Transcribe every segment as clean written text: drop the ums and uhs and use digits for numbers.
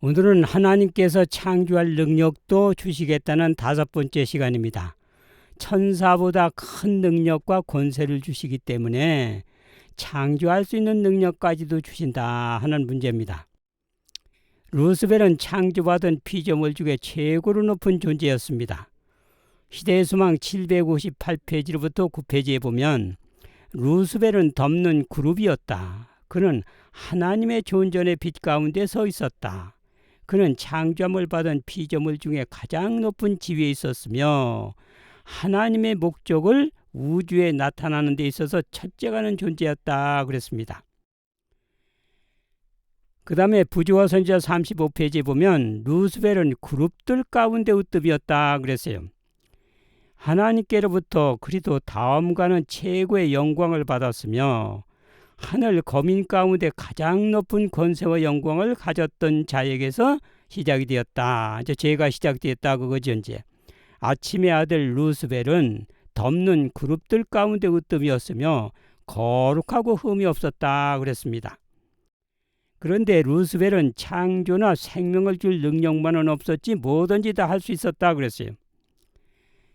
오늘은 하나님께서 창조할 능력도 주시겠다는 5번째 시간입니다. 천사보다 큰 능력과 권세를 주시기 때문에 창조할 수 있는 능력까지도 주신다 하는 문제입니다. 루스벨은 창조받은 피조물 중에 최고로 높은 존재였습니다. 시대의 수망 758페이지로부터 9페이지에 보면 루스벨은 덮는 그룹이었다. 그는 하나님의 존전의 빛 가운데 서 있었다. 그는 창조함을 받은 피조물 중에 가장 높은 지위에 있었으며 하나님의 목적을 우주에 나타나는 데 있어서 첫째가는 존재였다 그랬습니다. 그 다음에 부조와 선지자 35페이지에 보면 루스벨은 그룹들 가운데 으뜸이었다 그랬어요. 하나님께로부터 그리도 다음과는 최고의 영광을 받았으며 하늘 거민 가운데 가장 높은 권세와 영광을 가졌던 자에게서 시작이 되었다. 이제 죄가 시작되었다 그거죠. 이제 아침의 아들 루스벨은 덮는 그룹들 가운데 으뜸이었으며 거룩하고 흠이 없었다 그랬습니다. 그런데 루스벨은 창조나 생명을 줄 능력만은 없었지 뭐든지 다 할 수 있었다 그랬어요.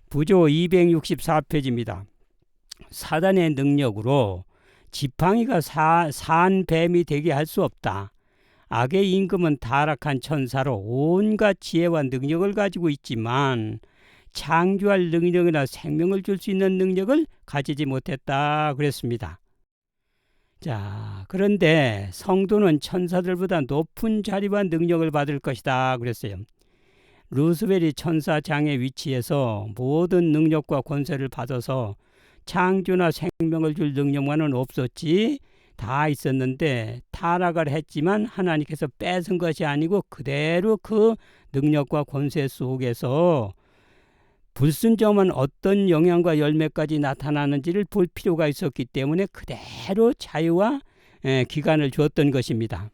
부조 264페이지입니다. 사단의 능력으로 지팡이가 산 뱀이 되게 할 수 없다. 악의 임금은 타락한 천사로 온갖 지혜와 능력을 가지고 있지만 창조할 능력이나 생명을 줄 수 있는 능력을 가지지 못했다 그랬습니다. 자, 그런데 성도는 천사들보다 높은 자리와 능력을 받을 것이다 그랬어요. 루스벨이 천사장의 위치에서 모든 능력과 권세를 받아서 창조나 생명을 줄 능력만은 없었지 다 있었는데 타락을 했지만 하나님께서 뺏은 것이 아니고 그대로 그 능력과 권세 속에서 불순종한 어떤 영향과 열매까지 나타나는지를 볼 필요가 있었기 때문에 그대로 자유와 기간을 주었던 것입니다.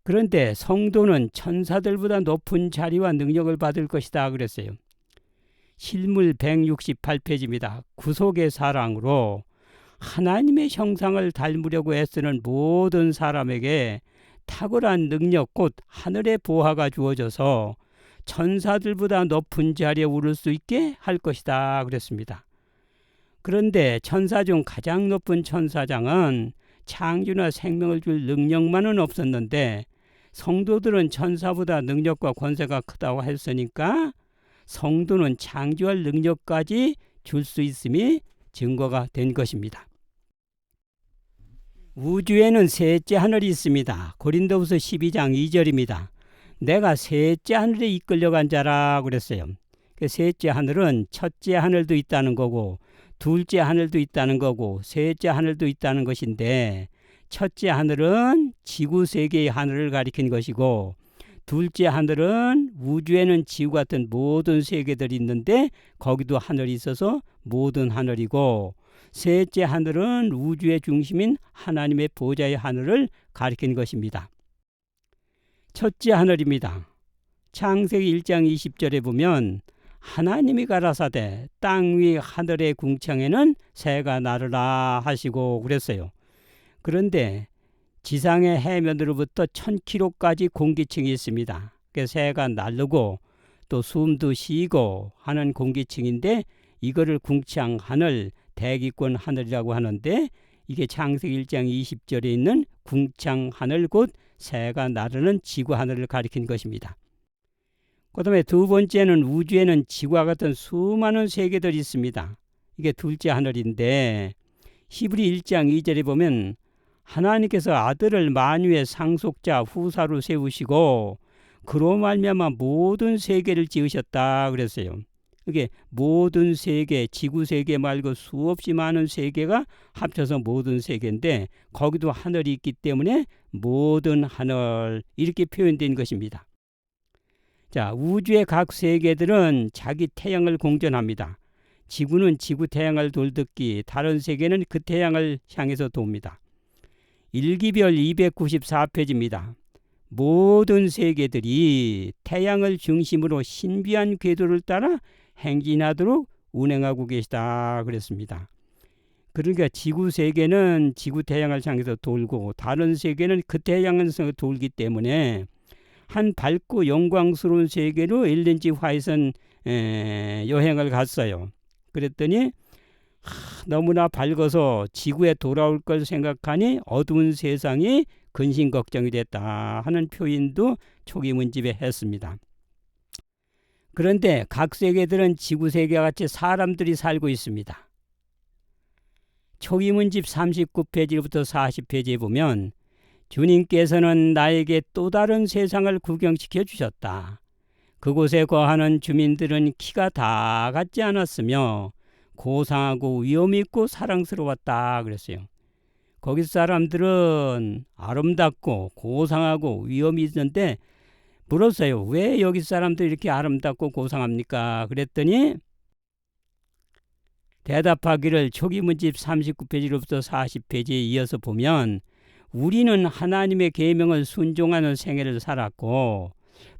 그런데 성도는 천사들보다 높은 자리와 능력을 받을 것이다 그랬어요. 실물 168페이지입니다. 구속의 사랑으로 하나님의 형상을 닮으려고 애쓰는 모든 사람에게 탁월한 능력 곧 하늘의 보화가 주어져서 천사들보다 높은 자리에 오를 수 있게 할 것이다 그랬습니다. 그런데 천사 중 가장 높은 천사장은 창조나 생명을 줄 능력만은 없었는데 성도들은 천사보다 능력과 권세가 크다고 했으니까 성도는 창조할 능력까지 줄 수 있음이 증거가 된 것입니다. 우주에는 셋째 하늘이 있습니다. 고린도후서 12장 2절입니다. 내가 셋째 하늘에 이끌려간 자라 그랬어요. 그 셋째 하늘은 첫째 하늘도 있다는 거고 둘째 하늘도 있다는 거고 셋째 하늘도 있다는 것인데 첫째 하늘은 지구 세계의 하늘을 가리킨 것이고 둘째 하늘은 우주에는 지구 같은 모든 세계들이 있는데 거기도 하늘이 있어서 모든 하늘이고 셋째 하늘은 우주의 중심인 하나님의 보좌의 하늘을 가리킨 것입니다. 첫째 하늘입니다. 창세기 1장 20절에 보면 하나님이 가라사대 땅 위 하늘의 궁창에는 새가 나르라 하시고 그랬어요. 그런데 지상의 해면으로부터 1000km까지 공기층이 있습니다. 그 새가 날르고 또 숨도 쉬고 하는 공기층인데 이거를 궁창 하늘, 대기권 하늘이라고 하는데 이게 창세기 1장 20절에 있는 궁창 하늘 곧 새가 나르는 지구 하늘을 가리킨 것입니다. 그 다음에 두 번째는 우주에는 지구와 같은 수많은 세계들이 있습니다. 이게 둘째 하늘인데 히브리 1장 2절에 보면 하나님께서 아들을 만유의 상속자 후사로 세우시고 그로 말미암아 모든 세계를 지으셨다 그랬어요. 이게 모든 세계, 지구 세계 말고 수없이 많은 세계가 합쳐서 모든 세계인데 거기도 하늘이 있기 때문에 모든 하늘 이렇게 표현된 것입니다. 자, 우주의 각 세계들은 자기 태양을 공전합니다. 지구는 지구 태양을 돌듣기, 다른 세계는 그 태양을 향해서 돕니다. 일기별 294페이지입니다. 모든 세계들이 태양을 중심으로 신비한 궤도를 따라 행진하도록 운행하고 계시다 그랬습니다. 그러니까 지구 세계는 지구 태양을 향해서 돌고 다른 세계는 그 태양을 돌기 때문에 한 밝고 영광스러운 세계로 엘렌지 화이트는 여행을 갔어요. 그랬더니 너무나 밝아서 지구에 돌아올 걸 생각하니 어두운 세상이 근심 걱정이 됐다 하는 표현도 초기 문집에 했습니다. 그런데 각 세계들은 지구 세계와 같이 사람들이 살고 있습니다. 초기 문집 39페이지부터 40페이지에 보면 주님께서는 나에게 또 다른 세상을 구경시켜 주셨다. 그곳에 거하는 주민들은 키가 다 같지 않았으며 고상하고 위험 있고 사랑스러웠다 그랬어요. 거기 사람들은 아름답고 고상하고 위험이 있는데 물었어요. 왜 여기 사람들이 이렇게 아름답고 고상합니까? 그랬더니 대답하기를 초기 문집 39페이지로부터 40페이지에 이어서 보면 우리는 하나님의 계명을 순종하는 생애를 살았고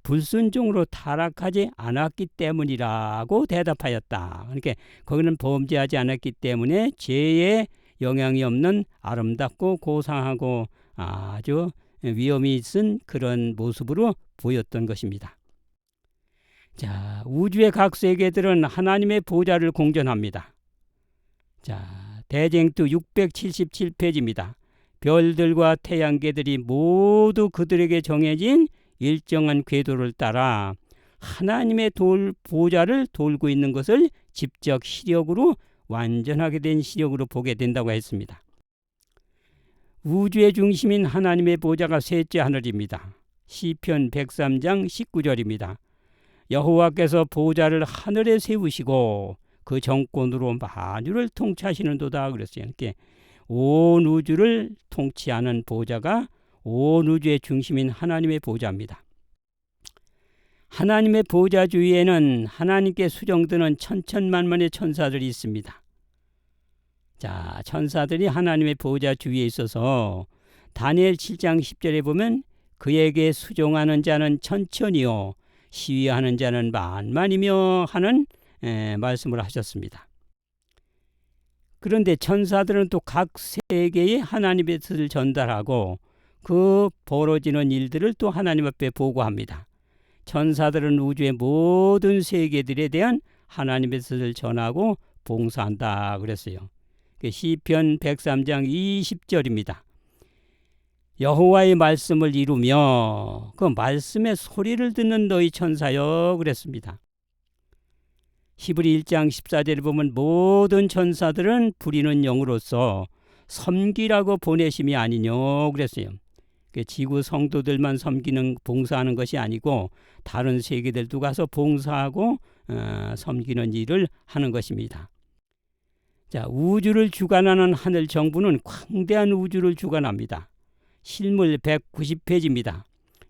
불순종으로 타락하지 않았기 때문이라고 대답하였다. 그러니까 거기는 범죄하지 않았기 때문에 죄에 영향이 없는 아름답고 고상하고 아주 위험이 있은 그런 모습으로 보였던 것입니다. 자, 우주의 각 세계들은 하나님의 보좌를 공전합니다. 자, 대쟁투 677페이지입니다. 별들과 태양계들이 모두 그들에게 정해진 일정한 궤도를 따라 하나님의 보좌를 돌고 있는 것을 직접 시력으로 완전하게 된 시력으로 보게 된다고 했습니다. 우주의 중심인 하나님의 보좌가 셋째 하늘입니다. 시편 103장 19절입니다. 여호와께서 보좌를 하늘에 세우시고 그 정권으로 만유를 통치하시는도다 그랬어요. 이렇게 온 우주를 통치하는 보좌가 온 우주의 중심인 하나님의 보좌입니다. 하나님의 보좌 주위에는 하나님께 수정드는 천천만만의 천사들이 있습니다. 자, 천사들이 하나님의 보좌 주위에 있어서 다니엘 7장 10절에 보면 그에게 수종하는 자는 천천히요 시위하는 자는 만만이며 하는 말씀을 하셨습니다. 그런데 천사들은 또 각 세계에 하나님의 뜻을 전달하고 그 벌어지는 일들을 또 하나님 앞에 보고합니다. 천사들은 우주의 모든 세계들에 대한 하나님의 뜻을 전하고 봉사한다 그랬어요. 시편 103장 20절입니다. 여호와의 말씀을 이루며 그 말씀의 소리를 듣는 너희 천사여 그랬습니다. 히브리 1장 14절에 보면 모든 천사들은 부리는 영으로서 섬기라고 보내심이 아니뇨 그랬어요. 지구 성도들만 섬기는 봉사하는 것이 아니고 다른 세계들도 가서 봉사하고 섬기는 일을 하는 것입니다. 자, 우주를 주관하는 하늘 정부는 광대한 우주를 주관합니다. 실물 190페이지입니다.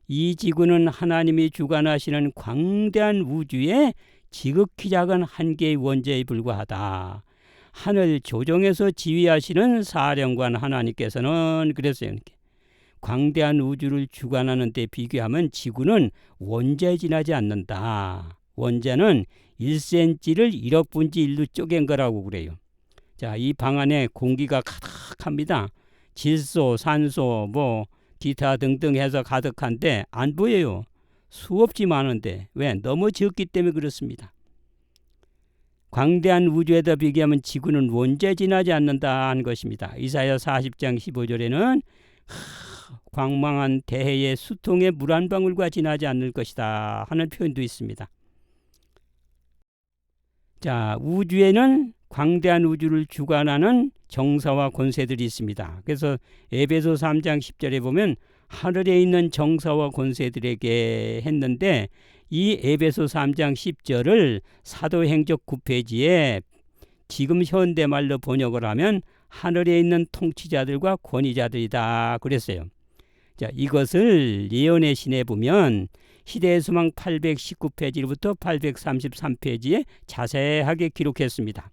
이 지구는 하나님이 주관하시는 광대한 우주의 지극히 작은 한 개의 원자에 불과하다. 하늘 조정에서 지휘하시는 사령관 하나님께서는 그랬어요. 광대한 우주를 주관하는 데 비교하면 지구는 원자에 지나지 않는다. 원자는 1cm를 1억 분지 1로 쪼갠 거라고 그래요. 자, 이 방 안에 공기가 가득합니다. 질소, 산소, 기타 등등 해서 가득한데 안 보여요. 수없이 많은데 왜? 너무 적기 때문에 그렇습니다. 광대한 우주에다 비교하면 지구는 원자에 지나지 않는다는 것입니다. 이사야 40장 15절에는 광망한 대해의 수통에 물 한 방울과 지나지 않을 것이다 하는 표현도 있습니다. 자, 우주에는 광대한 우주를 주관하는 정사와 권세들이 있습니다. 그래서 에베소 3장 10절에 보면 하늘에 있는 정사와 권세들에게 했는데 이 에베소 3장 10절을 사도행적 9페이지에 지금 현대말로 번역을 하면 하늘에 있는 통치자들과 권위자들이다 그랬어요. 자, 이것을 예언의 신에 보면 시대의 소망 819페이지부터 833페이지에 자세하게 기록했습니다.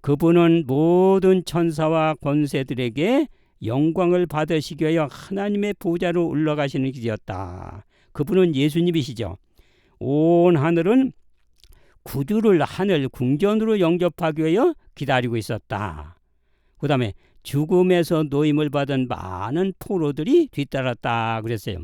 그분은 모든 천사와 권세들에게 영광을 받으시기 위하여 하나님의 보좌로 올라가시는 길이었다. 그분은 예수님이시죠. 온 하늘은 구주를 하늘 궁전으로 영접하기 위하여 기다리고 있었다. 그 다음에 죽음에서 노임을 받은 많은 포로들이 뒤따랐다 그랬어요.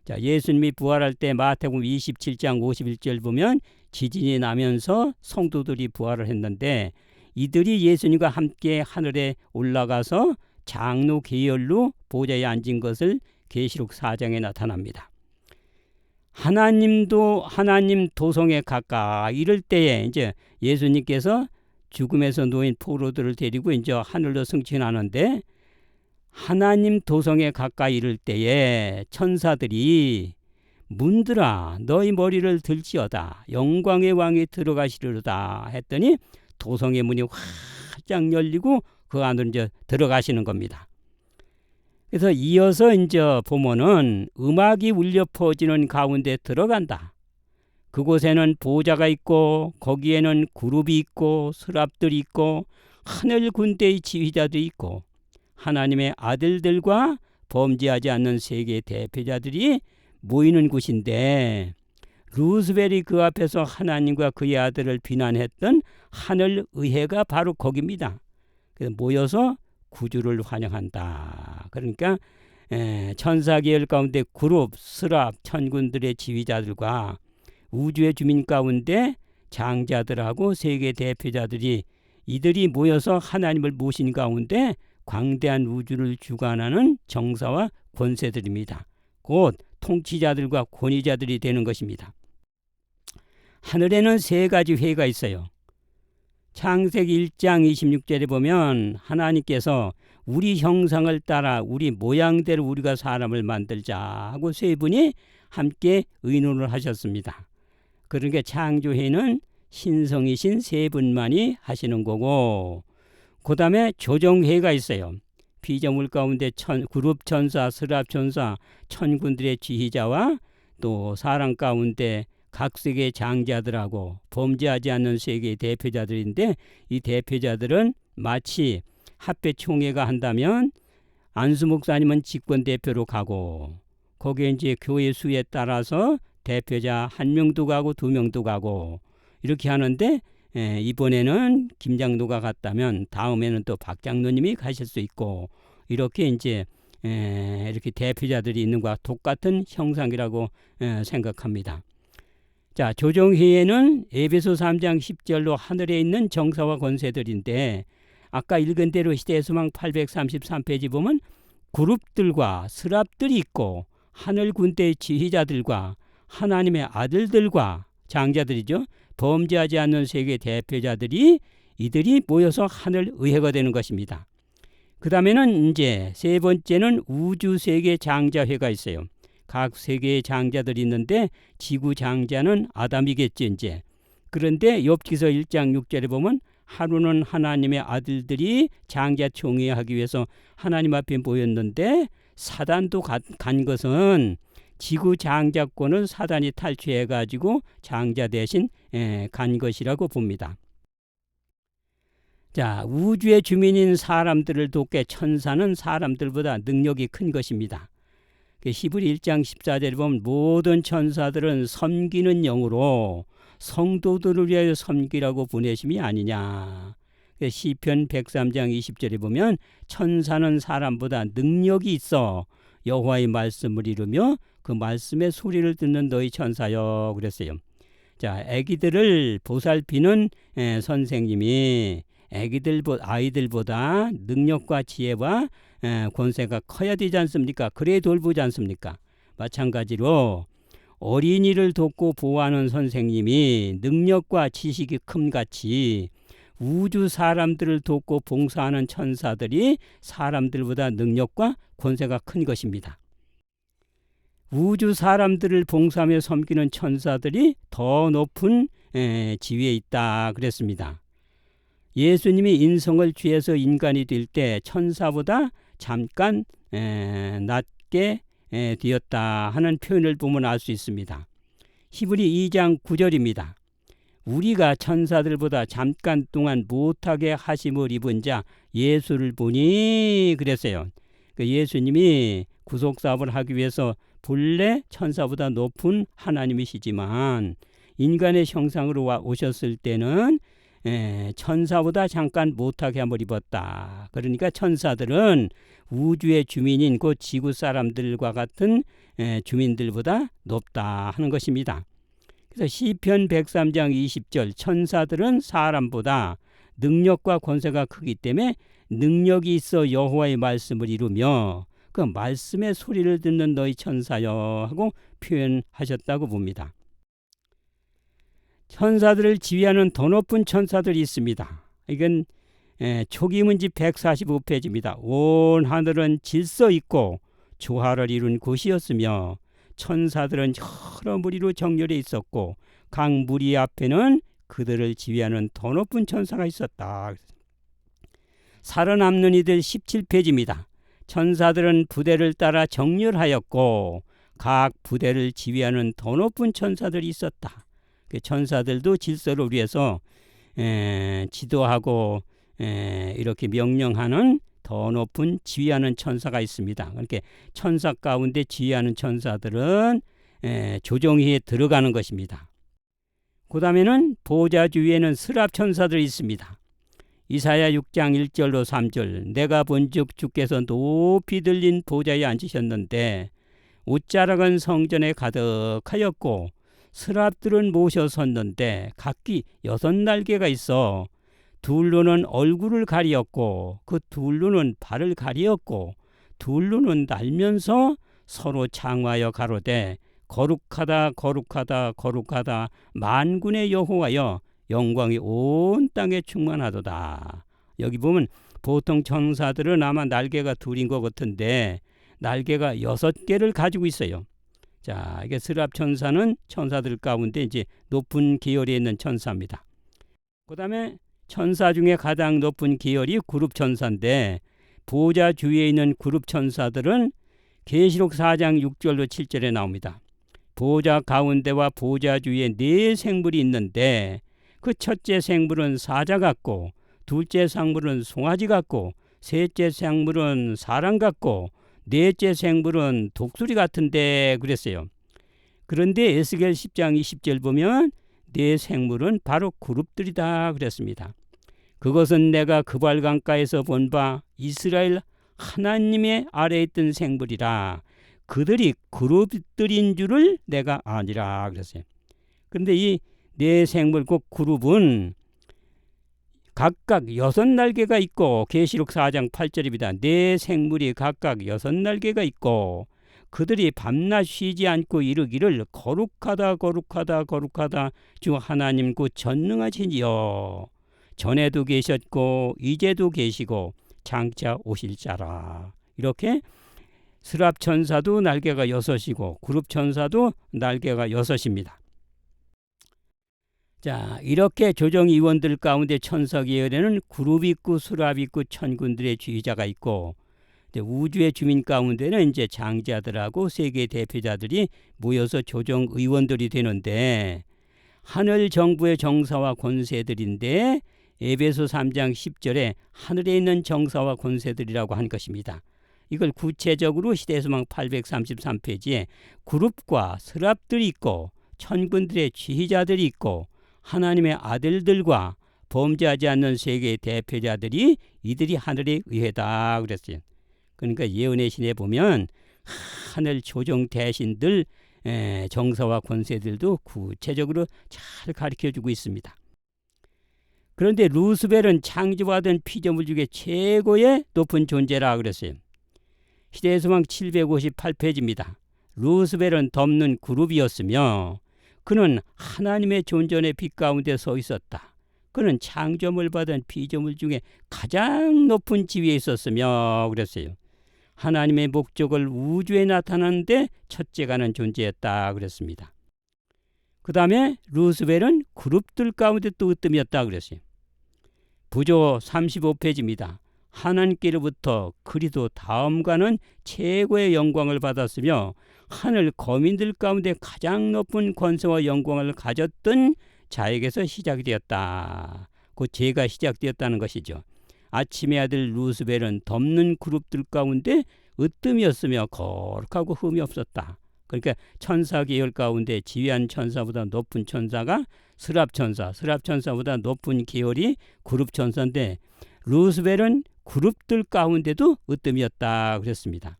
자, 예수님이 부활할 때 마태복음 27장 51절 보면 지진이 나면서 성도들이 부활을 했는데 이들이 예수님과 함께 하늘에 올라가서 장로 계열로 보좌에 앉은 것을 계시록 4장에 나타납니다. 하나님도 하나님 도성에 가까이 이럴 때에 이제 예수님께서 죽음에서 놓인 포로들을 데리고 이제 하늘로 승천하는데 하나님 도성에 가까이 이를 때에 천사들이 문들아 너희 머리를 들지어다 영광의 왕이 들어가시리로다 했더니 도성의 문이 활짝 열리고 그 안으로 이제 들어가시는 겁니다. 그래서 이어서 이제 보면은 음악이 울려 퍼지는 가운데 들어간다. 그곳에는 보좌가 있고 거기에는 그룹이 있고 서랍들이 있고 하늘 군대의 지휘자들이 있고 하나님의 아들들과 범죄하지 않는 세계 대표자들이 모이는 곳인데 루스벨이 그 앞에서 하나님과 그의 아들을 비난했던 하늘 의회가 바로 거기입니다. 그래서 모여서 구주를 환영한다. 그러니까 천사계열 가운데 그룹, 스랍, 천군들의 지휘자들과 우주의 주민 가운데 장자들하고 세계 대표자들이 이들이 모여서 하나님을 모신 가운데 광대한 우주를 주관하는 정사와 권세들입니다. 곧 통치자들과 권위자들이 되는 것입니다. 하늘에는 세 가지 회가 있어요. 창세기 1장 26절에 보면 하나님께서 우리 형상을 따라 우리 모양대로 우리가 사람을 만들자 하고 세 분이 함께 의논을 하셨습니다. 그러니까 창조회는 신성이신 세 분만이 하시는 거고 그 다음에 조정회가 있어요. 피조물 가운데 그룹 천사, 스랍 천사, 천군들의 지휘자와 또 사람 가운데 각 세계의 장자들하고 범죄하지 않는 세계의 대표자들인데 이 대표자들은 마치 합회 총회가 한다면 안수 목사님은 직권 대표로 가고 거기에 이제 교회 수에 따라서 대표자 1명도 가고 2명도 가고 이렇게 하는데 이번에는 김 장로가 갔다면 다음에는 또 박 장로님이 가실 수 있고 이렇게 이제 이렇게 대표자들이 있는 것과 똑같은 형상이라고 생각합니다. 자, 조정회에는 에베소 3장 10절로 하늘에 있는 정사와 권세들인데 아까 읽은 대로 시대수망 833페이지 보면 그룹들과 스랍들이 있고 하늘 군대의 지휘자들과 하나님의 아들들과 장자들이죠. 범죄하지 않는 세계 대표자들이 이들이 모여서 하늘 의회가 되는 것입니다. 그 다음에는 이제 세 번째는 우주 세계 장자회가 있어요. 각 세계의 장자들이 있는데 지구 장자는 아담이겠죠 이제. 그런데 욥기서 1장 6절에 보면 하루는 하나님의 아들들이 장자 총회하기 위해서 하나님 앞에 모였는데 사단도 간 것은 지구 장자권을 사단이 탈취해가지고 장자 대신 간 것이라고 봅니다. 자, 우주의 주민인 사람들을 돕게 천사는 사람들보다 능력이 큰 것입니다. 히브리 1장 14절에 보면 모든 천사들은 섬기는 영으로 성도들을 위하여 섬기라고 보내심이 아니냐. 시편 103장 20절에 보면 천사는 사람보다 능력이 있어 여호와의 말씀을 이루며 그 말씀의 소리를 듣는 너희 천사여 그랬어요. 자, 아기들을 보살피는 선생님이 아이들보다 능력과 지혜와 권세가 커야 되지 않습니까? 그래야 돌보지 않습니까? 마찬가지로 어린이를 돕고 보호하는 선생님이 능력과 지식이 큼같이 우주 사람들을 돕고 봉사하는 천사들이 사람들보다 능력과 권세가 큰 것입니다. 우주 사람들을 봉사하며 섬기는 천사들이 더 높은 지위에 있다 그랬습니다. 예수님이 인성을 취해서 인간이 될 때 천사보다 잠깐 낮게 되었다 하는 표현을 보면 알 수 있습니다. 히브리 2장 9절입니다. 우리가 천사들보다 잠깐 동안 못하게 하심을 입은 자 예수를 보니 그랬어요. 예수님이 구속사업을 하기 위해서 본래 천사보다 높은 하나님이시지만 인간의 형상으로 오셨을 때는 천사보다 잠깐 못하게 함을 입었다. 그러니까 천사들은 우주의 주민인 곧 지구 사람들과 같은 주민들보다 높다 하는 것입니다. 그래서 시편 103장 20절 천사들은 사람보다 능력과 권세가 크기 때문에 능력이 있어 여호와의 말씀을 이루며 그 말씀의 소리를 듣는 너희 천사여 하고 표현하셨다고 봅니다. 천사들을 지휘하는 더 높은 천사들이 있습니다. 이건 초기문집 145페이지입니다. 온 하늘은 질서 있고 조화를 이룬 곳이었으며 천사들은 여러 무리로 정렬해 있었고 각 무리 앞에는 그들을 지휘하는 더 높은 천사가 있었다. 살아남는 이들 17페이지입니다. 천사들은 부대를 따라 정렬하였고 각 부대를 지휘하는 더 높은 천사들이 있었다. 천사들도 질서를 위해서 지도하고 이렇게 명령하는 더 높은 지휘하는 천사가 있습니다. 그러니까 천사 가운데 지휘하는 천사들은 조정위에 들어가는 것입니다. 그 다음에는 보좌 주위에는 스랍 천사들이 있습니다. 이사야 6장 1절로 3절 내가 본즉 주께서 높이 들린 보좌에 앉으셨는데 옷자락은 성전에 가득하였고 스랍들은 모셔 섰는데 각기 6날개가 있어 둘로는 얼굴을 가리었고 그 둘로는 발을 가리었고 둘로는 날면서 서로 창화하여 가로되 거룩하다 거룩하다 거룩하다 만군의 여호와여 영광이 온 땅에 충만하도다. 여기 보면 보통 천사들은 아마 날개가 둘인 것 같은데 날개가 6개를 가지고 있어요. 자, 이게 스랍 천사는 천사들 가운데 이제 높은 계열에 있는 천사입니다. 그 다음에 천사 중에 가장 높은 계열이 그룹 천사인데 보좌 주위에 있는 그룹 천사들은 계시록 4장 6절로 7절에 나옵니다. 보좌 가운데와 보좌 주위에 4 생물이 있는데 그 첫째 생물은 사자 같고 둘째 생물은 송아지 같고 셋째 생물은 사람 같고 넷째 생물은 독수리 같은데 그랬어요. 그런데 에스겔 10장 20절 보면 네 생물은 바로 그룹들이다 그랬습니다. 그것은 내가 그발 강가에서 본 바 이스라엘 하나님의 아래에 있던 생물이라 그들이 그룹들인 줄을 내가 아니라 그랬어요. 그런데 이 네 생물 꼭 그룹은 각각 6날개가 있고 계시록 4장 8절입니다. 네 생물이 각각 6날개가 있고 그들이 밤낮 쉬지 않고 이르기를 거룩하다 거룩하다 거룩하다 주 하나님 그 전능하시니여 전에도 계셨고 이제도 계시고 장차 오실 자라. 이렇게 스랍 천사도 날개가 6이고 그룹 천사도 날개가 6입니다. 자, 이렇게 조정위원들 가운데 천사 계열에는 그룹이 있고 스랍이 있고 천군들의 지휘자가 있고 우주의 주민 가운데는 이제 장자들하고 세계 대표자들이 모여서 조정의원들이 되는데 하늘 정부의 정사와 권세들인데 에베소 3장 10절에 하늘에 있는 정사와 권세들이라고 한 것입니다. 이걸 구체적으로 시대소망 833페이지에 그룹과 스랍들이 있고 천군들의 지휘자들이 있고 하나님의 아들들과 범죄하지 않는 세계의 대표자들이 이들이 하늘의 의회다 그랬어요. 그러니까 예언의 신에 보면 하늘 조정 대신들 정사와 권세들도 구체적으로 잘 가르쳐주고 있습니다. 그런데 루스벨은 창조받은 피조물 중에 최고의 높은 존재라 그랬어요. 시대소망 758페이지입니다. 루스벨은 덮는 그룹이었으며 그는 하나님의 존전의 빛 가운데 서 있었다. 그는 창조물 받은 피조물 중에 가장 높은 지위에 있었으며 그랬어요. 하나님의 목적을 우주에 나타나는데 첫째가는 존재였다 그랬습니다. 그 다음에 루스벨은 그룹들 가운데 또 으뜸이었다 그랬어요. 부조 35페이지입니다. 하나님께로부터 그리도 다음과는 최고의 영광을 받았으며 하늘 거민들 가운데 가장 높은 권세와 영광을 가졌던 자에게서 시작이 되었다. 그 죄가 시작되었다는 것이죠. 아침의 아들 루스벨은 덮는 그룹들 가운데 으뜸이었으며 거룩하고 흠이 없었다. 그러니까 천사 계열 가운데 지휘한 천사보다 높은 천사가 스랍 천사, 스랍 천사보다 높은 계열이 그룹 천사인데 루스벨은 그룹들 가운데도 으뜸이었다 그랬습니다.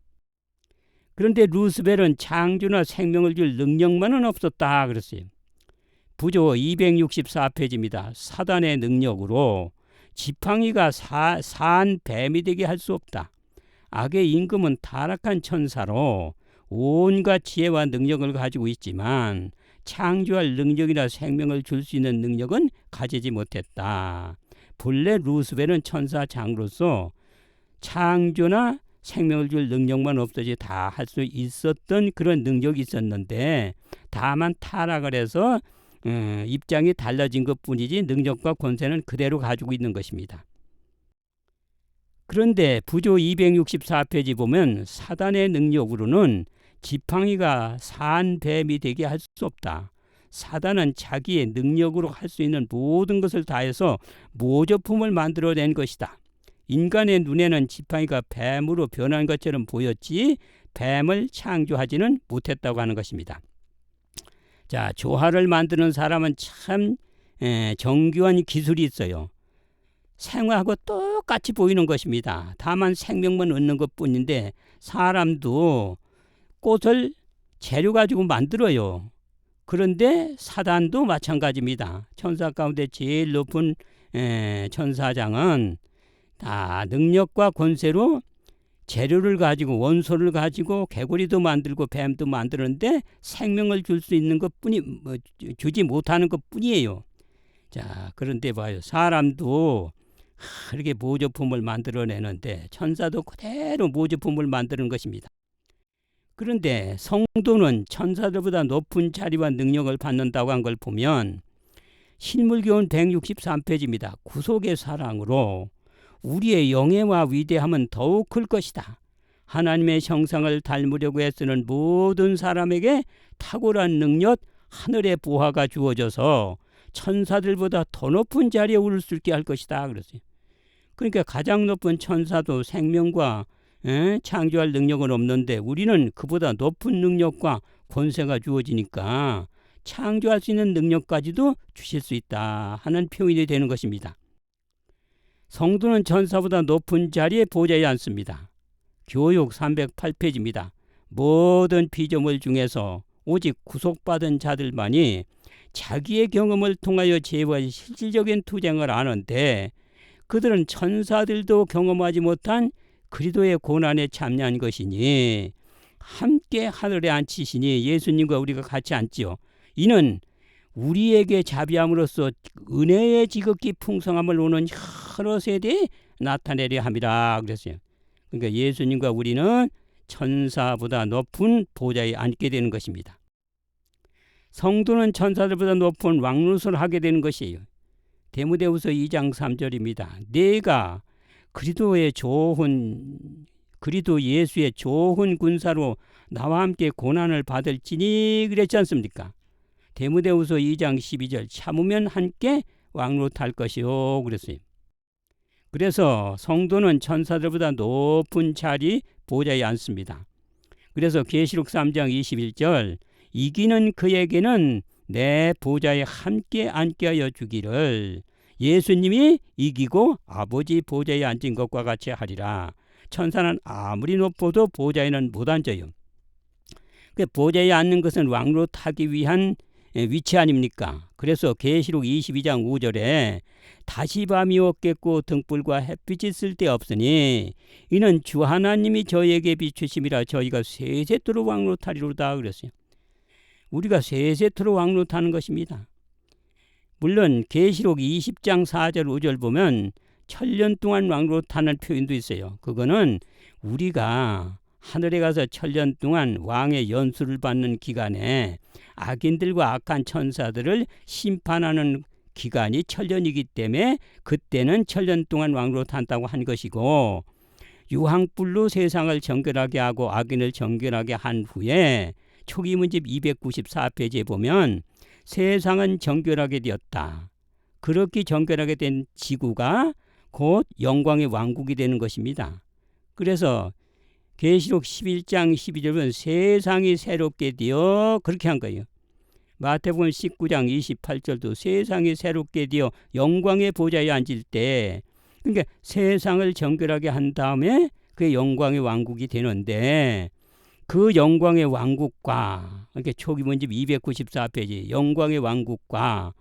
그런데 루스벨은 창조나 생명을 줄 능력만은 없었다 그랬어요. 부조 264페이지입니다. 사단의 능력으로 지팡이가 사한 뱀이 되게 할 수 없다. 악의 임금은 타락한 천사로 온갖 지혜와 능력을 가지고 있지만 창조할 능력이나 생명을 줄 수 있는 능력은 가지지 못했다. 본래 루스벨은 천사장으로서 창조나 생명을 줄 능력만 없어지 다 할 수 있었던 그런 능력이 있었는데 다만 타락을 해서 입장이 달라진 것뿐이지 능력과 권세는 그대로 가지고 있는 것입니다. 그런데 부조 264페이지 보면 사단의 능력으로는 지팡이가 산 뱀이 되게 할 수 없다. 사단은 자기의 능력으로 할 수 있는 모든 것을 다해서 모조품을 만들어낸 것이다. 인간의 눈에는 지팡이가 뱀으로 변한 것처럼 보였지 뱀을 창조하지는 못했다고 하는 것입니다. 자, 조화를 만드는 사람은 참 정교한 기술이 있어요. 생화하고 똑같이 보이는 것입니다. 다만 생명만 얻는 것뿐인데 사람도 꽃을 재료 가지고 만들어요. 그런데 사단도 마찬가지입니다. 천사 가운데 제일 높은 천사장은 다 능력과 권세로 재료를 가지고 원소를 가지고 개구리도 만들고 뱀도 만드는데 생명을 줄 수 있는 것뿐이 주지 못하는 것뿐이에요. 자, 그런데 봐요. 사람도 이렇게 모조품을 만들어내는데 천사도 그대로 모조품을 만드는 것입니다. 그런데 성도는 천사들보다 높은 자리와 능력을 받는다고 한 걸 보면 신물교훈 163페이지입니다. 구속의 사랑으로 우리의 영예와 위대함은 더욱 클 것이다. 하나님의 형상을 닮으려고 애쓰는 모든 사람에게 탁월한 능력, 하늘의 보화가 주어져서 천사들보다 더 높은 자리에 오를 수 있게 할 것이다. 그랬어요. 그러니까 가장 높은 천사도 생명과 창조할 능력은 없는데 우리는 그보다 높은 능력과 권세가 주어지니까 창조할 수 있는 능력까지도 주실 수 있다 하는 표현이 되는 것입니다. 성도는 천사보다 높은 자리에 보좌에 앉습니다. 교육 308페이지입니다. 모든 피조물 중에서 오직 구속받은 자들만이 자기의 경험을 통하여 죄와 실질적인 투쟁을 하는데 그들은 천사들도 경험하지 못한 그리스도의 고난에 참여한 것이니 함께 하늘에 앉히시니 예수님과 우리가 같이 앉지요. 이는 우리에게 자비함으로써 은혜의 지극히 풍성함을 오는 여러 세대에 나타내려 함이라 그랬어요. 그러니까 예수님과 우리는 천사보다 높은 보좌에 앉게 되는 것입니다. 성도는 천사들보다 높은 왕노릇을 하게 되는 것이에요. 데모데후서 2장 3절입니다. 내가 그리스도 예수의 좋은 군사로 나와 함께 고난을 받을지니 그랬지 않습니까? 데모데후서 2장 12절 참으면 함께 왕노릇할 것이요 그랬어요. 그래서 성도는 천사들보다 높은 자리 보좌에 앉습니다. 그래서 계시록 3장 21절 이기는 그에게는 내 보좌에 함께 앉게 하여 주기를 예수님이 이기고 아버지 보좌에 앉은 것과 같이 하리라. 천사는 아무리 높아도 보좌에는 못 앉아요. 보좌에 앉는 것은 왕노릇하기 위한 위치 아닙니까? 그래서 계시록 22장 5절에 다시 밤이 없겠고 등불과 햇빛이 쓸데없으니 이는 주 하나님이 저희에게 비추심이라 저희가 세세토록 왕노릇하리로다 그랬어요. 우리가 세세토록 왕노릇하는 것입니다. 물론 계시록 20장 4절 5절 보면 천년 동안 왕노릇하는 표현도 있어요. 그거는 우리가 하늘에 가서 천년 동안 왕의 연수를 받는 기간에 악인들과 악한 천사들을 심판하는 기간이 천년이기 때문에 그때는 천년 동안 왕노릇한다고 한 것이고 유황불로 세상을 정결하게 하고 악인을 정결하게 한 후에 초기문집 294페이지에 보면 세상은 정결하게 되었다. 그렇게 정결하게 된 지구가 곧 영광의 왕국이 되는 것입니다. 그래서 계시록 11장 12절은 세상이 새롭게 되어 그렇게 한 거예요. 마태복음 19장 28절도 세상이 새롭게 되어 영광의 보좌에 앉을 때 그러니까 세상을 정결하게 한 다음에 그게 영광의 왕국이 되는데 그 영광의 왕국과, 이렇게 초기 문집 294페이지, 영광의 왕국과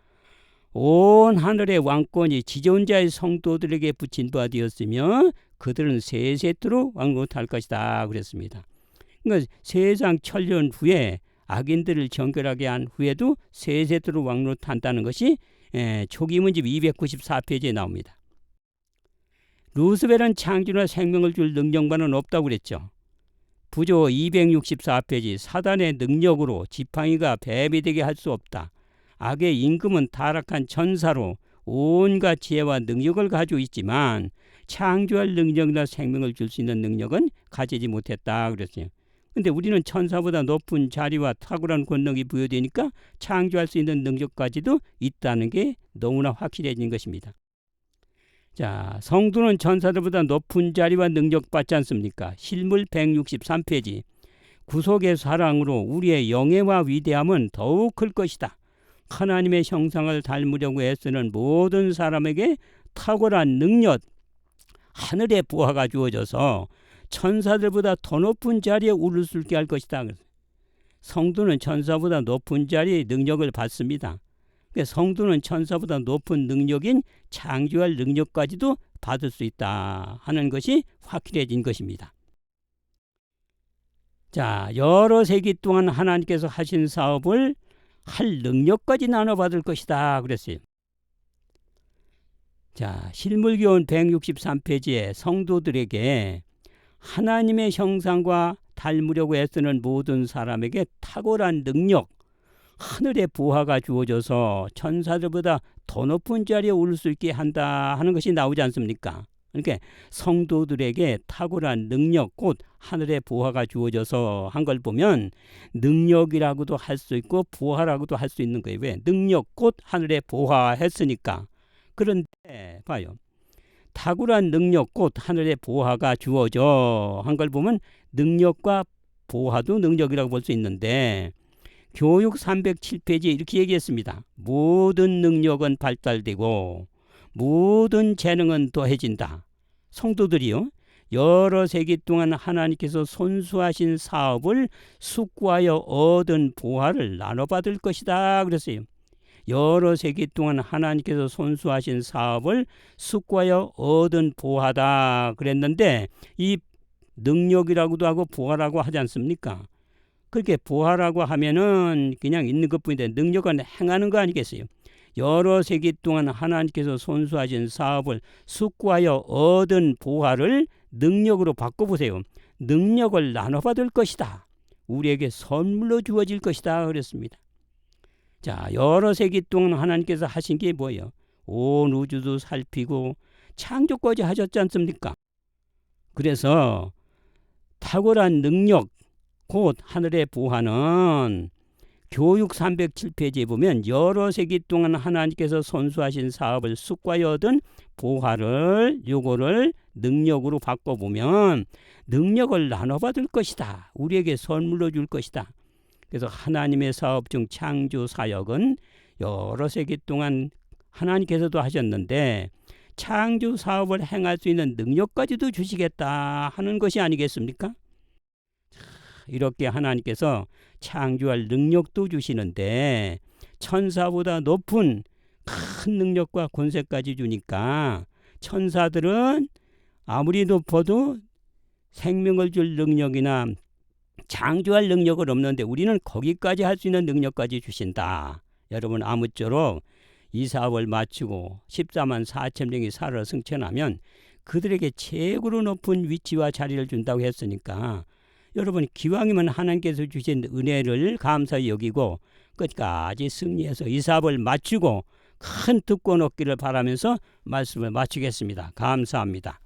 온 하늘의 왕권이 지존자의 성도들에게 붙인 바 되었으며 그들은 세세토록 왕노릇할 것이다 그랬습니다. 그러니까 세상 천년 후에 악인들을 정결하게 한 후에도 세세토록 왕노릇한다는 것이 초기 문집 294페이지에 나옵니다. 루스벨은 창조나 생명을 줄 능력만은 없다고 그랬죠. 부조 264페이지, 사단의 능력으로 지팡이가 뱀이 되게 할 수 없다. 악의 임금은 타락한 천사로 온갖 지혜와 능력을 가지고 있지만 창조할 능력이나 생명을 줄 수 있는 능력은 가지지 못했다 그랬어요. 근데 우리는 천사보다 높은 자리와 탁월한 권능이 부여되니까 창조할 수 있는 능력까지도 있다는 게 너무나 확실해진 것입니다. 자, 성도는 천사들보다 높은 자리와 능력 받지 않습니까? 실물 163페이지, 구속의 사랑으로 우리의 영예와 위대함은 더욱 클 것이다. 하나님의 형상을 닮으려고 애쓰는 모든 사람에게 탁월한 능력, 하늘의 보화가 주어져서 천사들보다 더 높은 자리에 오를 수 있게 할 것이다. 성도는 천사보다 높은 자리의 능력을 받습니다. 성도는 천사보다 높은 능력인 창조할 능력까지도 받을 수 있다 하는 것이 확실해진 것입니다. 자, 여러 세기 동안 하나님께서 하신 사업을 할 능력까지 나눠받을 것이다 그랬어요. 자, 실물교훈 163페이지에 성도들에게 하나님의 형상과 닮으려고 애쓰는 모든 사람에게 탁월한 능력, 하늘의 보화가 주어져서 천사들보다 더 높은 자리에 오를 수 있게 한다 하는 것이 나오지 않습니까? 그러니까 성도들에게 탁월한 능력, 곧 하늘의 보화가 주어져서 한 걸 보면 능력이라고도 할 수 있고 보화라고도 할 수 있는 거예요. 왜? 능력, 곧 하늘의 보화 했으니까. 그런데 봐요. 탁월한 능력, 곧 하늘의 보화가 주어져 한 걸 보면 능력과 보화도 능력이라고 볼 수 있는데 교육 307페이지에 이렇게 얘기했습니다. 모든 능력은 발달되고 모든 재능은 더해진다. 성도들이요, 여러 세기 동안 하나님께서 손수하신 사업을 숙고하여 얻은 보화를 나눠받을 것이다 그랬어요. 여러 세기 동안 하나님께서 손수하신 사업을 숙고하여 얻은 보화다 그랬는데 이 능력이라고도 하고 보화라고 하지 않습니까? 그렇게 보화라고 하면은 그냥 있는 것뿐인데 능력은 행하는 거 아니겠어요? 여러 세기 동안 하나님께서 손수하신 사업을 숙고하여 얻은 보화를 능력으로 바꿔보세요. 능력을 나눠받을 것이다. 우리에게 선물로 주어질 것이다 그랬습니다. 자, 여러 세기 동안 하나님께서 하신 게 뭐예요? 온 우주도 살피고 창조까지 하셨지 않습니까? 그래서 탁월한 능력, 곧 하늘의 보화는 교육 307페이지에 보면 여러 세기 동안 하나님께서 손수하신 사업을 숙고하여 얻은 보화를 요거를 능력으로 바꿔보면 능력을 나눠받을 것이다. 우리에게 선물로 줄 것이다. 그래서 하나님의 사업 중 창조 사역은 여러 세기 동안 하나님께서도 하셨는데 창조 사업을 행할 수 있는 능력까지도 주시겠다 하는 것이 아니겠습니까? 이렇게 하나님께서 창조할 능력도 주시는데 천사보다 높은 큰 능력과 권세까지 주니까 천사들은 아무리 높아도 생명을 줄 능력이나 창조할 능력은 없는데 우리는 거기까지 할 수 있는 능력까지 주신다. 여러분, 아무쪼록 이 사업을 마치고 14만 4천 명이 살아 승천하면 그들에게 최고로 높은 위치와 자리를 준다고 했으니까 여러분, 기왕이면 하나님께서 주신 은혜를 감사히 여기고 끝까지 승리해서 이 사업을 마치고 큰 특권 얻기를 바라면서 말씀을 마치겠습니다. 감사합니다.